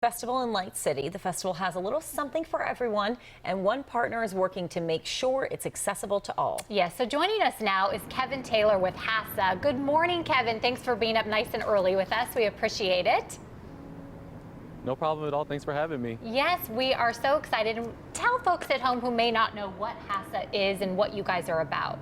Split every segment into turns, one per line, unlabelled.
Festival in Light City. The festival has a little something for everyone, and one partner is working to make sure it's accessible to all.
Yes, so joining us now is Kevin Taylor with HASA. Good morning, Kevin. Thanks for being up nice and early with us. We appreciate it.
No problem at all. Thanks for having me.
Yes, we are so excited. And tell folks at home who may not know what HASA is and what you guys are about.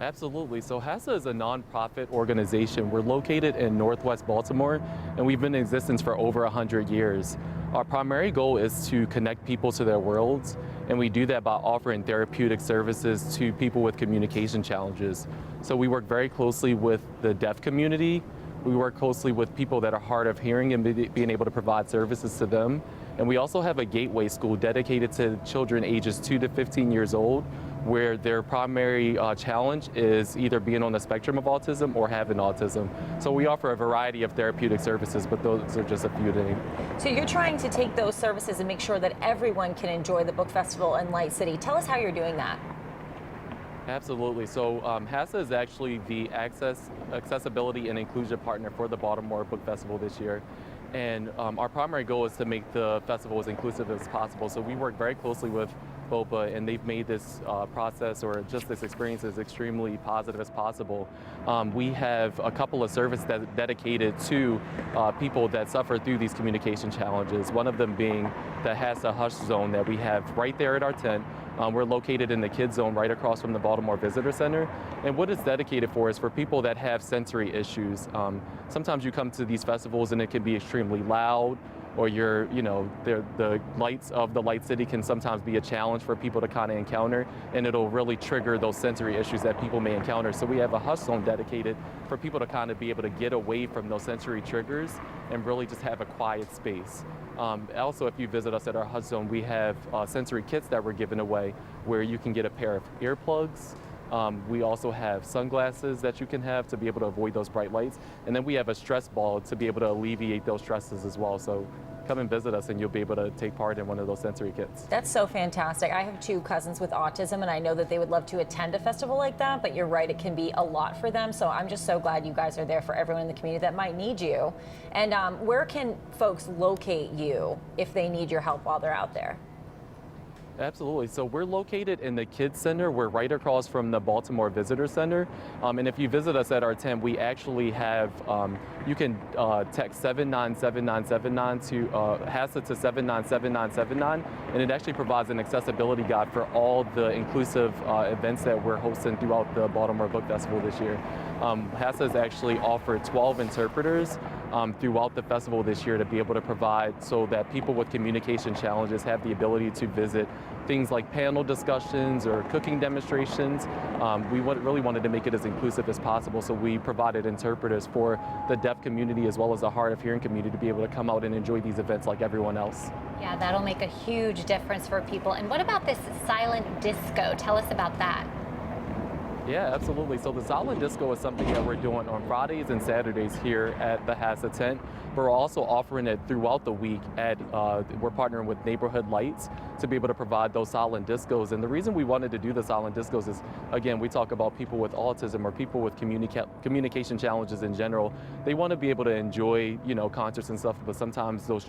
Absolutely. So HASA is a nonprofit organization. We're located in Northwest Baltimore, and we've been in existence for over 100 years. Our primary goal is to connect people to their worlds, and we do that by offering therapeutic services to people with communication challenges. So we work very closely with the deaf community. We work closely with people that are hard of hearing and being able to provide services to them. And we also have a gateway school dedicated to children ages 2 to 15 years old, where their primary challenge is either being on the spectrum of autism or having autism. So we offer a variety of therapeutic services, but those are just a few to name.
So you're trying to take those services and make sure that everyone can enjoy the book festival in Light City. Tell us how you're doing that.
Absolutely. So HASA is actually the accessibility and inclusion partner for the Baltimore Book Festival this year. And our primary goal is to make the festival as inclusive as possible. So we work very closely with BOPA, and they've made this process or just this experience as extremely positive as possible. We have a couple of services dedicated to people that suffer through these communication challenges, one of them being the HASA Hush Zone that we have right there at our tent. We're located in the kids zone right across from the Baltimore Visitor Center. And what it's dedicated for is for people that have sensory issues. Sometimes you come to these festivals and it can be extremely loud, or the lights of the Light City can sometimes be a challenge for people to kind of encounter, and it'll really trigger those sensory issues that people may encounter. So we have a hush zone dedicated for people to kind of be able to get away from those sensory triggers and really just have a quiet space. Also, if you visit us at our hush zone, we have sensory kits that we're giving away where you can get a pair of earplugs. We also have sunglasses that you can have to be able to avoid those bright lights. And then we have a stress ball to be able to alleviate those stresses as well. So come and visit us and you'll be able to take part in one of those sensory kits.
That's so fantastic. I have 2 cousins with autism, and I know that they would love to attend a festival like that, but you're right, it can be a lot for them. So I'm just so glad you guys are there for everyone in the community that might need you. And where can folks locate you if they need your help while they're out there?
Absolutely. So we're located in the Kids Center. We're right across from the Baltimore Visitor Center. And if you visit us at our tent, we actually have, you can text 797979 to HASA to 797979, and it actually provides an accessibility guide for all the inclusive events that we're hosting throughout the Baltimore Book Festival this year. HASA has actually offered 12 interpreters throughout the festival this year to be able to provide so that people with communication challenges have the ability to visit things like panel discussions or cooking demonstrations. We really wanted to make it as inclusive as possible, so we provided interpreters for the deaf community as well as the hard of hearing community to be able to come out and enjoy these events like everyone else.
Yeah, that'll make a huge difference for people. And what about this silent disco? Tell us about that.
Yeah, absolutely. So the silent disco is something that we're doing on Fridays and Saturdays here at the HASA tent. But we're also offering it throughout the week we're partnering with Neighborhood Lights to be able to provide those silent discos. And the reason we wanted to do the silent discos is, again, we talk about people with autism or people with communication challenges in general. They want to be able to enjoy, concerts and stuff, but sometimes those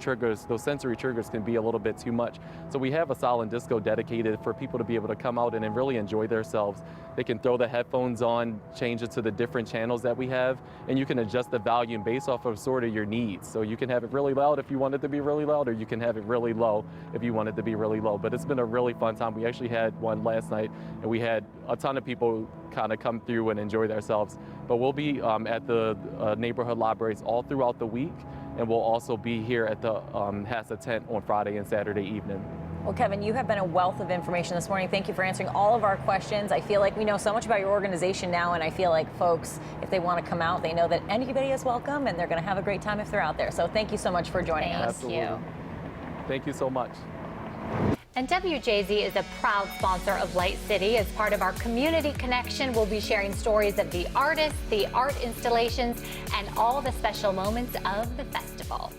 sensory triggers can be a little bit too much. So we have a silent disco dedicated for people to be able to come out and really enjoy themselves. They can throw the headphones on, change it to the different channels that we have, and you can adjust the volume based off of sort of your needs. So you can have it really loud if you want it to be really loud, or you can have it really low if you want it to be really low. But it's been a really fun time. We actually had one last night, and we had a ton of people kind of come through and enjoy themselves. But we'll be at the neighborhood libraries all throughout the week, and we'll also be here at the HASA tent on Friday and Saturday evening.
Well, Kevin, you have been a wealth of information this morning. Thank you for answering all of our questions. I feel like we know so much about your organization now, and I feel like folks, if they want to come out, they know that anybody is welcome, and they're going to have a great time if they're out there. So thank you so much for joining us.
Absolutely. Thank you so much.
And WJZ is a proud sponsor of Light City. As part of our community connection, we'll be sharing stories of the artists, the art installations, and all the special moments of the festival.